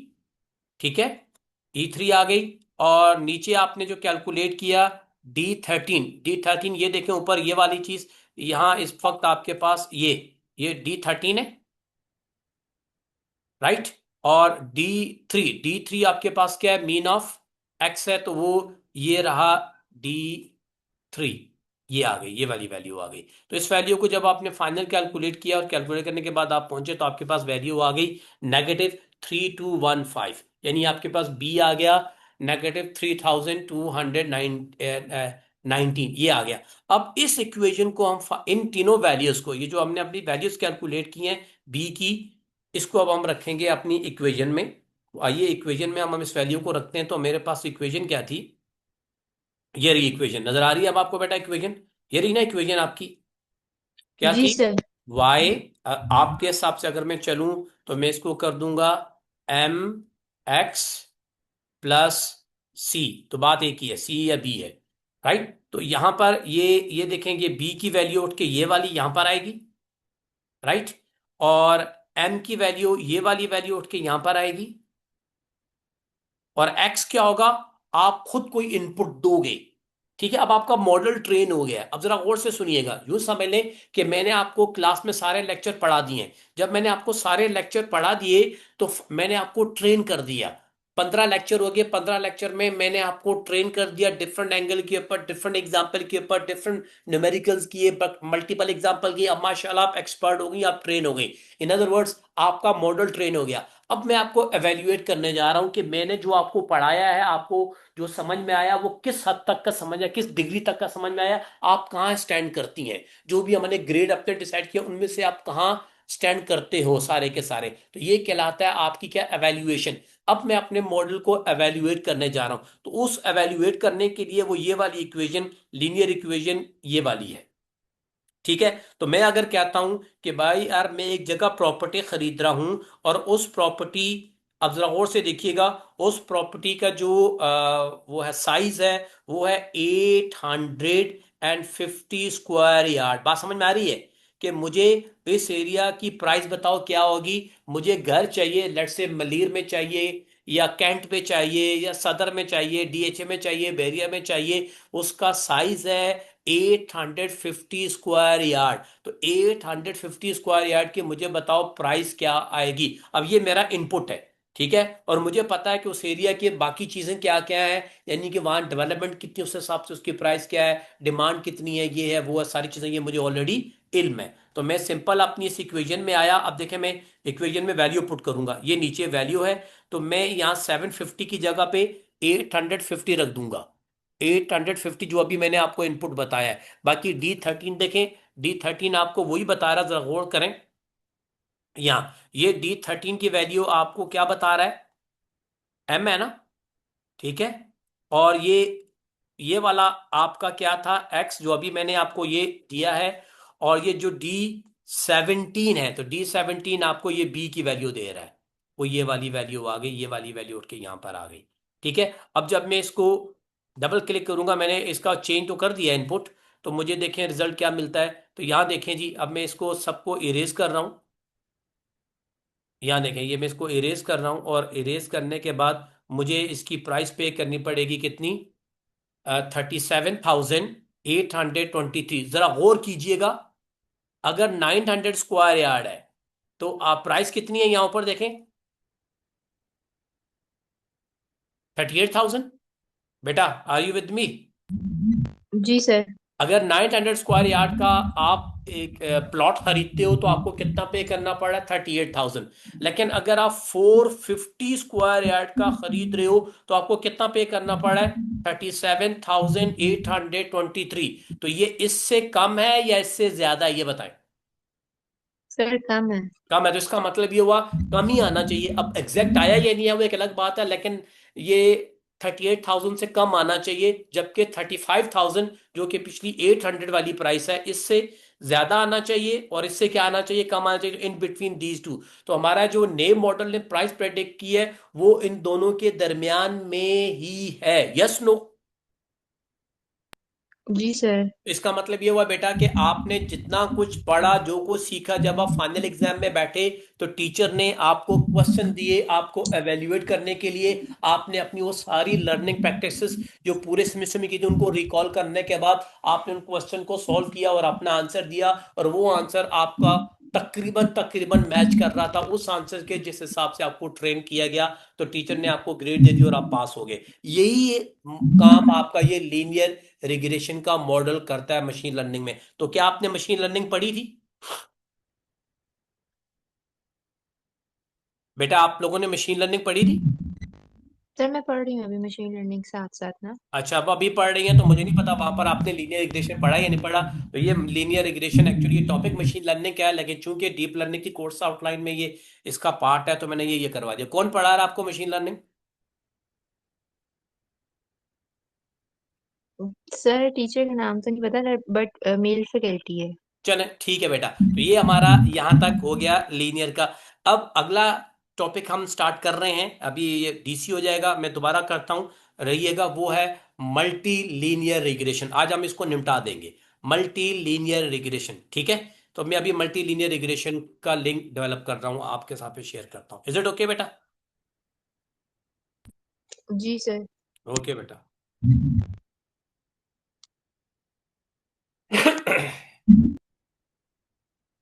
ठीक है, E3 आ गई। और नीचे आपने जो कैलकुलेट किया, D13, ये देखें ऊपर ये वाली चीज, यहां इस वक्त आपके पास ये D13 है, राइट। और D3 आपके पास क्या है, मीन ऑफ एक्स है, तो वो ये रहा D3। ये आ गई, ये वाली वैल्यू आ गई। तो इस वैल्यू को जब आपने फाइनल कैलकुलेट किया और कैलकुलेट करने के बाद आप पहुंचे, तो आपके पास वैल्यू आ गई -3215। यानी आपके पास बी आ गया -3219, ये आ गया। अब इस इक्वेशन को हम इन तीनों वैल्यूज को, ये जो हमने अपनी वैल्यूज कैलकुलेट की हैं बी की, इसको अब हम रखेंगे अपनी इक्वेशन में। आइए इक्वेशन में हम इस वैल्यू को रखते हैं। तो मेरे पास इक्वेशन क्या थी, ये रही इक्वेशन, नजर आ रही है अब आपको बेटा इक्वेशन? ये रही ना इक्वेशन आपकी, क्या जी थी? सर। y, आपके हिसाब से अगर मैं चलूं तो मैं इसको कर दूंगा एम एक्स प्लस सी। तो बात एक ही है, सी या बी है, राइट? तो यहां पर ये देखेंगे बी की वैल्यू उठ के ये वाली यहां पर आएगी, राइट? और एम की वैल्यू ये वाली वैल्यू उठ के यहां पर आएगी। और एक्स क्या होगा, आप खुद कोई इनपुट दोगे, ठीक है? अब आपका मॉडल ट्रेन हो गया है। अब जरा गौर से सुनिएगा, यूं समझ लें कि मैंने आपको क्लास में सारे लेक्चर पढ़ा दिए हैं। जब मैंने आपको सारे लेक्चर पढ़ा दिए तो मैंने आपको ट्रेन कर दिया। 15 लेक्चर हो गए, 15 लेक्चर में मैंने आपको ट्रेन कर दिया, डिफरेंट एंगल के ऊपर, डिफरेंट एग्जाम्पल के ऊपर, डिफरेंट न्यूमेरिकल्स किए, मल्टीपल एग्जाम्पल किए। अब माशाल्लाह आप एक्सपर्ट हो गई, आप ट्रेन हो गई। इन अदर वर्ड्स आपका मॉडल ट्रेन हो गया। अब मैं आपको एवेल्युएट करने जा रहा हूं कि मैंने जो आपको पढ़ाया है, आपको जो समझ में आया, वो किस हद तक का समझ आया, किस डिग्री तक का समझ में आया, आप कहाँ स्टैंड करती हैं। जो भी हमने ग्रेड अपने डिसाइड किया उनमें से आप कहाँ स्टैंड करते हो सारे के सारे। तो ये कहलाता है आपकी क्या, एवेल्युएशन। अब मैं अपने मॉडल को एवेल्युएट करने जा रहा हूं। तो उस एवेल्युएट करने के लिए वो ये वाली इक्वेशन, लीनियर इक्वेशन ये वाली है, ठीक है? तो मैं अगर कहता हूं कि भाई यार मैं एक जगह प्रॉपर्टी खरीद रहा हूं, और उस प्रॉपर्टी, अब जरा गौर से देखिएगा, उस प्रॉपर्टी का जो वो है साइज है, वो है 850 स्क्वायर यार्ड। बात समझ में आ रही है कि मुझे इस एरिया की प्राइस बताओ क्या होगी? मुझे घर चाहिए, लेट से मलीर में चाहिए, या कैंट में चाहिए, या सदर में चाहिए, डीएचए में चाहिए, बैरिया में चाहिए। उसका साइज है 850 स्क्वायर यार्ड। तो 850 स्क्वायर यार्ड की मुझे बताओ प्राइस क्या आएगी? अब ये मेरा इनपुट है, ठीक है? और मुझे पता है कि उस एरिया की बाकी चीजें क्या क्या है, यानी कि वहां डेवलपमेंट कितनी, उस हिसाब से उसकी प्राइस क्या है, डिमांड कितनी है, ये है वो है, सारी चीजें ये मुझे ऑलरेडी इल्म है। तो मैं सिंपल अपनी इस इक्वेशन में आया। अब देखें, मैं इक्वेशन में वैल्यू पुट करूंगा, ये नीचे वैल्यू है, तो मैं यहाँ 750 की जगह पे 850 रख दूंगा। 850 जो अभी मैंने आपको इनपुट बताया है। बाकी D13 देखें, D13 आपको वही बता रहा, जरा गौर करें। यहाँ ये D13 की वैल्यू आपको क्या बता रहा है, M है ना, ठीक है? और ये वाला आपका क्या था, X, जो अभी मैंने आपको ये दिया है। और ये जो D17 है, तो D17 आपको ये B की वैल्यू दे रहा है। वो ये वाली वैल्यू आ गई, ये वाली वैल्यू उठ के यहां पर आ गई, ठीक है? अब जब मैं इसको डबल क्लिक करूंगा, मैंने इसका चेंज तो कर दिया इनपुट, तो मुझे देखें रिजल्ट क्या मिलता है। तो यहां देखें जी, अब मैं इसको सबको इरेज कर रहा हूं। यहाँ देखें, ये मैं इसको इरेज कर रहा हूँ, और इरेज करने के बाद मुझे इसकी प्राइस पे करनी पड़ेगी कितनी, 37,823। जरा गौर कीजिएगा, अगर 900 स्क्वायर यार्ड है तो आप प्राइस कितनी है यहां ऊपर देखें, 38,000। बेटा, आर यू विद मी? जी सर। अगर 900 स्क्वायर यार्ड का आप एक प्लॉट खरीदते हो तो आपको कितना पे करना पड़ रहा है, 38,000। लेकिन अगर आप 450 स्क्वायर यार्ड का खरीद रहे हो तो आपको कितना पे करना पड़ रहा है, 37,823। तो ये इससे कम है या इससे ज्यादा है, ये बताएं। सर कम है। कम है, तो इसका मतलब ये हुआ कम ही आना चाहिए। अब एग्जैक्ट आया या नहीं है वो एक अलग बात है, लेकिन ये 38,000 से कम आना चाहिए, जबकि 35,000 जो कि पिछली 800 वाली प्राइस है, इससे ज्यादा आना चाहिए। और इससे क्या आना चाहिए, कम आना चाहिए, इन बिटवीन दीज टू। तो हमारा जो नेम मॉडल ने प्राइस प्रेडिक्ट की है वो इन दोनों के दरमियान में ही है। Yes no? जी सर। इसका मतलब ये हुआ बेटा कि आपने जितना कुछ पढ़ा, जो कुछ सीखा, जब आप फाइनल एग्जाम में बैठे तो टीचर ने आपको क्वेश्चन दिए, आपको एवेल्युएट करने के लिए। आपने अपनी वो सारी लर्निंग प्रैक्टिसेस जो पूरे सेमेस्टर में की थी उनको रिकॉल करने के बाद आपने उन क्वेश्चन को सॉल्व किया और अपना आंसर दिया। और वो आंसर आपका तकरीबन तकरीबन मैच कर रहा था उस आंसर के जिस हिसाब से आपको ट्रेन किया गया। तो टीचर ने आपको ग्रेड दे दी और आप पास हो गए। यही काम आपका ये लीनियर रिग्रेशन का मॉडल करता है मशीन लर्निंग में। तो क्या आपने मशीन लर्निंग पढ़ी थी बेटा? आप लोगों ने मशीन लर्निंग पढ़ी थी? सर मैं पढ़ रही हूँ अभी मशीन लर्निंग साथ साथ ना। अच्छा, अब अभी पढ़ रही हैं तो मुझे नहीं पता वहां पर आपने लीनियर रिग्रेशन पढ़ा या नहीं पढ़ा। तो ये लीनियर रिग्रेशन एक्चुअली ये टॉपिक मशीन लर्निंग क्या है, लेकिन चूंकि डीप लर्निंग की कोर्स आउटलाइन में ये इसका पार्ट है तो मैंने ये करवा दिया। कौन पढ़ा रहा है आपको मशीन लर्निंग? सर टीचर का नाम तो नहीं पता बट मेल फैकल्टी है। चले ठीक है बेटा, तो ये हमारा यहां तक हो गया लीनियर का। अब अगला टॉपिक हम स्टार्ट कर रहे हैं, अभी ये डीसी हो जाएगा, मैं दोबारा करता हूं, रहिएगा। वो है मल्टी लीनियर रिग्रेशन। आज हम इसको निपटा देंगे, मल्टी लीनियर रिग्रेशन, ठीक है। तो मैं अभी मल्टी लीनियर रिग्रेशन का लिंक डेवलप कर रहा हूं, आपके साथ शेयर करता हूं। इज इट ओके बेटा? जी सर। ओके बेटा।